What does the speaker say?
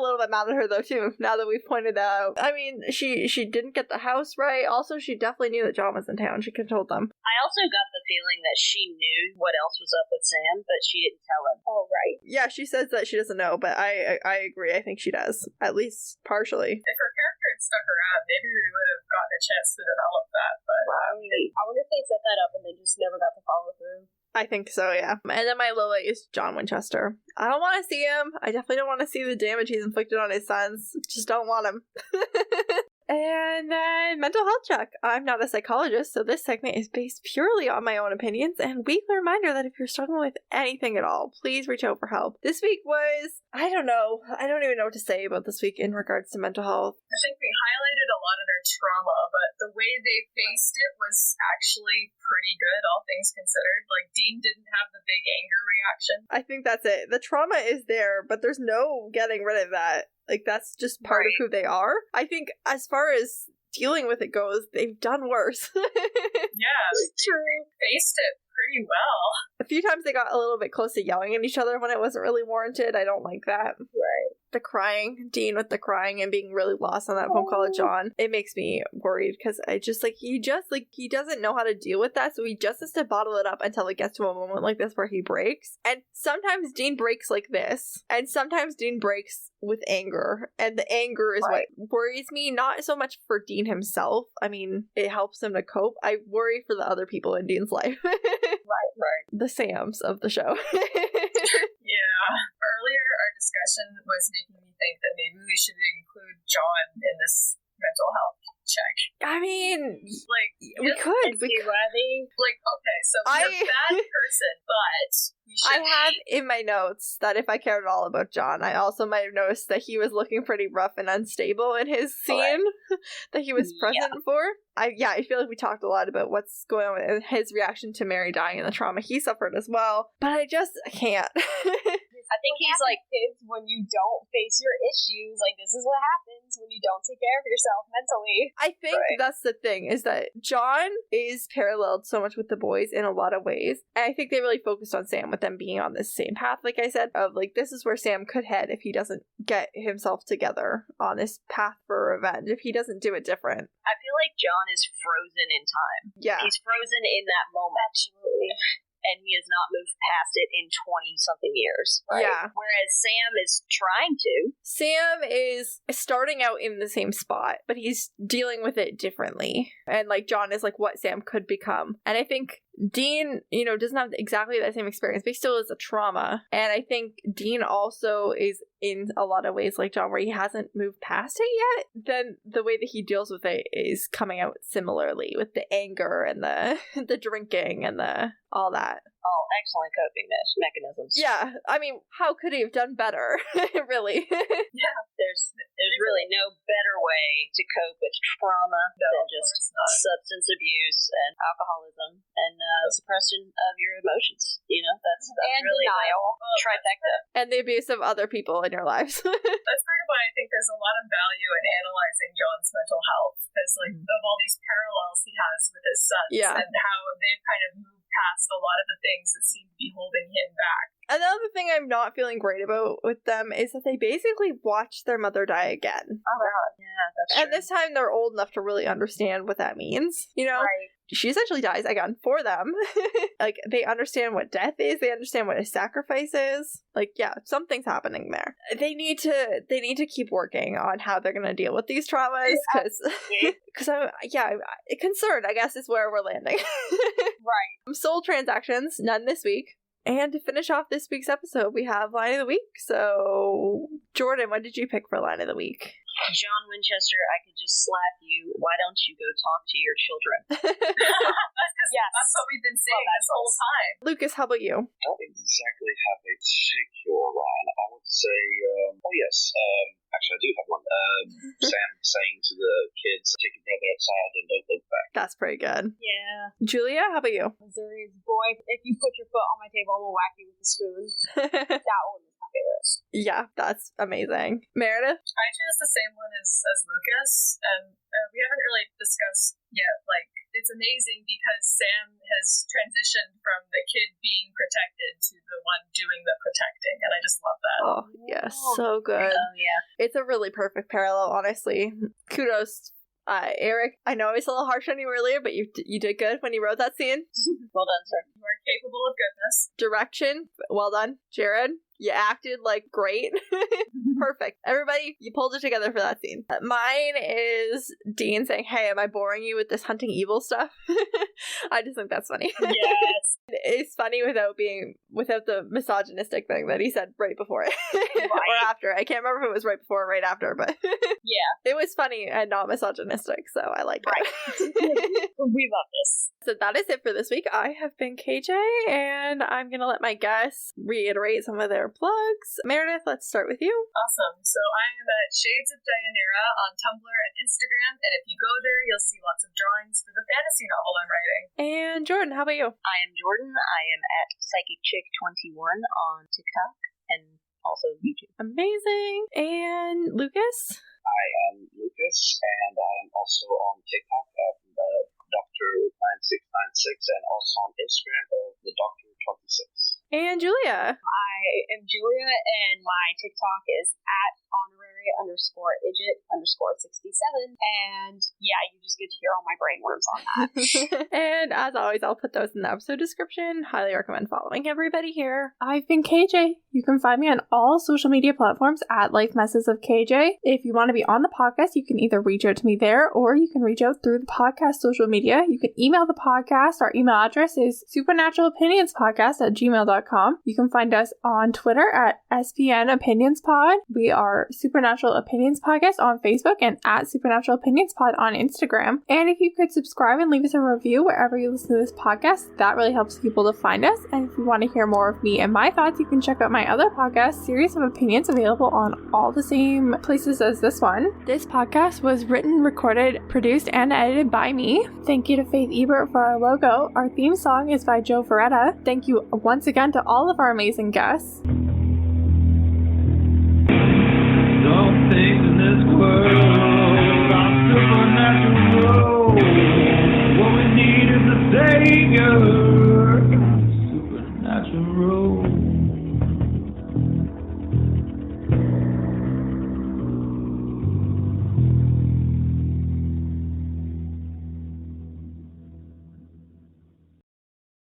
little bit mad at her, though, too, now that we've pointed out. I mean, she didn't get the house right. Also, she definitely knew that John was in town. She could have told them. I also got the feeling that she knew what else was up with Sam, but she didn't tell him. Oh, right. Yeah, she says that she doesn't know, but I agree. I think she does. At least partially. If her character had stuck around, maybe we would have gotten a chance to develop that, but... I wonder if they set that up and they just never got to follow through. I think so, yeah. And then my low light is John Winchester. I don't want to see him. I definitely don't want to see the damage he's inflicted on his sons. Just don't want him. And then mental health check. I'm not a psychologist, so this segment is based purely on my own opinions. And weekly reminder that if you're struggling with anything at all, please reach out for help. This week was, I don't know. I don't even know what to say about this week in regards to mental health. I think we highlighted a lot of their trauma, but the way they faced it was actually pretty good, all things considered. Like, Dean didn't have the big anger reaction. I think that's it. The trauma is there, but there's no getting rid of that. Like, that's just part of who they are. I think as far as dealing with it goes, they've done worse. Yeah, true. Faced it pretty well. A few times they got a little bit close to yelling at each other when it wasn't really warranted. I don't like that. Right. The crying, Dean with the crying and being really lost on that phone call with John, it makes me worried because he doesn't know how to deal with that, so he just has to bottle it up until it gets to a moment like this where he breaks. And sometimes Dean breaks like this, and sometimes Dean breaks with anger, and the anger is what worries me, not so much for Dean himself. I mean, it helps him to cope. I worry for the other people in Dean's life. Right. The Sams of the show. Yeah. Earlier, our discussion was making me think that maybe we should include John in this mental health check. I mean, like, we could. Like, okay, so you're a bad person, but we should. I have in my notes that if I cared at all about John, I also might have noticed that he was looking pretty rough and unstable in his scene that he was present for. I feel like we talked a lot about what's going on with his reaction to Mary dying and the trauma he suffered as well, but I can't. I think he's like kids when you don't face your issues. Like, this is what happens when you don't take care of yourself mentally. I think that's the thing, is that John is paralleled so much with the boys in a lot of ways. And I think they really focused on Sam with them being on this same path, like I said, of like, this is where Sam could head if he doesn't get himself together on this path for revenge, if he doesn't do it different. I feel like John is frozen in time. Yeah. He's frozen in that moment. Absolutely. And he has not moved past it in 20-something years. Right? Yeah. Whereas Sam is trying to. Sam is starting out in the same spot, but he's dealing with it differently. And, like, John is, like, what Sam could become. And I think Dean, doesn't have exactly that same experience, but he still has a trauma. And I think Dean also is in a lot of ways like John, where he hasn't moved past it yet. Then the way that he deals with it is coming out similarly with the anger and the drinking and all that. Oh, excellent coping mechanisms. Yeah, I mean, how could he have done better? Really? Yeah, there's really no better way to cope with trauma than just substance abuse and alcoholism and suppression of your emotions. That's and really denial. Trifecta. And the abuse of other people in your lives. That's part of why I think there's a lot of value in analyzing John's mental health, because of all these parallels he has with his sons, and how they've kind of moved past a lot of the things that seem to be holding him back. Another thing I'm not feeling great about with them is that they basically watched their mother die again. Oh, God. Yeah, that's true. And this time they're old enough to really understand what that means, Right. She essentially dies again for them. Like, they understand what death is. They understand what a sacrifice is. Like, yeah, something's happening there. They need to keep working on how they're going to deal with these traumas, because I'm concerned, I guess, is where we're landing. Right. Soul transactions, none this week. And to finish off this week's episode, we have Line of the Week. So, Jordan, what did you pick for Line of the Week? John Winchester, I could just slap you. Why don't you go talk to your children? That's what we've been saying this whole time. Lucas, how about you? I don't exactly have a particular line. I would say, actually I do have one. Sam saying to the kids, take your brother outside and don't look back. That's pretty good. Yeah. Julia, how about you? Missouri's boy, if you put your foot on my table, I will whack you with a spoon. That one was my favorite. list. Yeah, that's amazing. Meredith? I chose the same one as Lucas, and we haven't really discussed yet, like, it's amazing because Sam has transitioned from the kid being protected to the one doing the protecting, and I just love that. Oh, yes, so good. Oh, yeah. It's a really perfect parallel, honestly. Kudos, Eric. I know I was a little harsh on you earlier, but you did good when you wrote that scene. Well done, sir. You are capable of goodness. Direction, well done. Jared, you acted like great. Perfect. Everybody, you pulled it together for that scene. Mine is Dean saying, hey, am I boring you with this hunting evil stuff? I just think that's funny. Yes. It's funny without the misogynistic thing that he said right before it. Right. Or after. I can't remember if it was right before or right after, but yeah. It was funny and not misogynistic, so I liked it. We love this. So that is it for this week. I have been KJ, and I'm going to let my guests reiterate some of their plugs. Meredith, let's start with you. Awesome. So I am at Shades of Dianera on Tumblr and Instagram, and if you go there, you'll see lots of drawings for the fantasy novel I'm writing. And Jordan, how about you? I am Jordan. I am at PsychicChick21 on TikTok and also YouTube. Amazing. And Lucas? I am Lucas, and I am also on TikTok at Dr9696 and also on Instagram of the Dr26. And Julia? I am Julia, and my TikTok is at honorary_idget_67. And yeah, you just get to hear all my brain worms on that. And as always, I'll put those in the episode description. Highly recommend following everybody here. I've been KJ. You can find me on all social media platforms at Life Messes of KJ. If you want to be on the podcast, you can either reach out to me there, or you can reach out through the podcast social media. You can email the podcast. Our email address is supernaturalopinionspodcast@gmail.com. You can find us on Twitter at SPN Opinions Pod. We are Supernatural Opinions Podcast on Facebook and at Supernatural Opinions Pod on Instagram. And if you could subscribe and leave us a review wherever you listen to this podcast, that really helps people to find us. And if you want to hear more of me and my thoughts, you can check out my other podcast, Series of Opinions, available on all the same places as this one. This podcast was written, recorded, produced, and edited by me. Thank you to Faith Ebert for our logo. Our theme song is by Joe Ferretta. Thank you once again to all of our amazing guests. Don't think in this world I'm supernatural. What we need is a savior.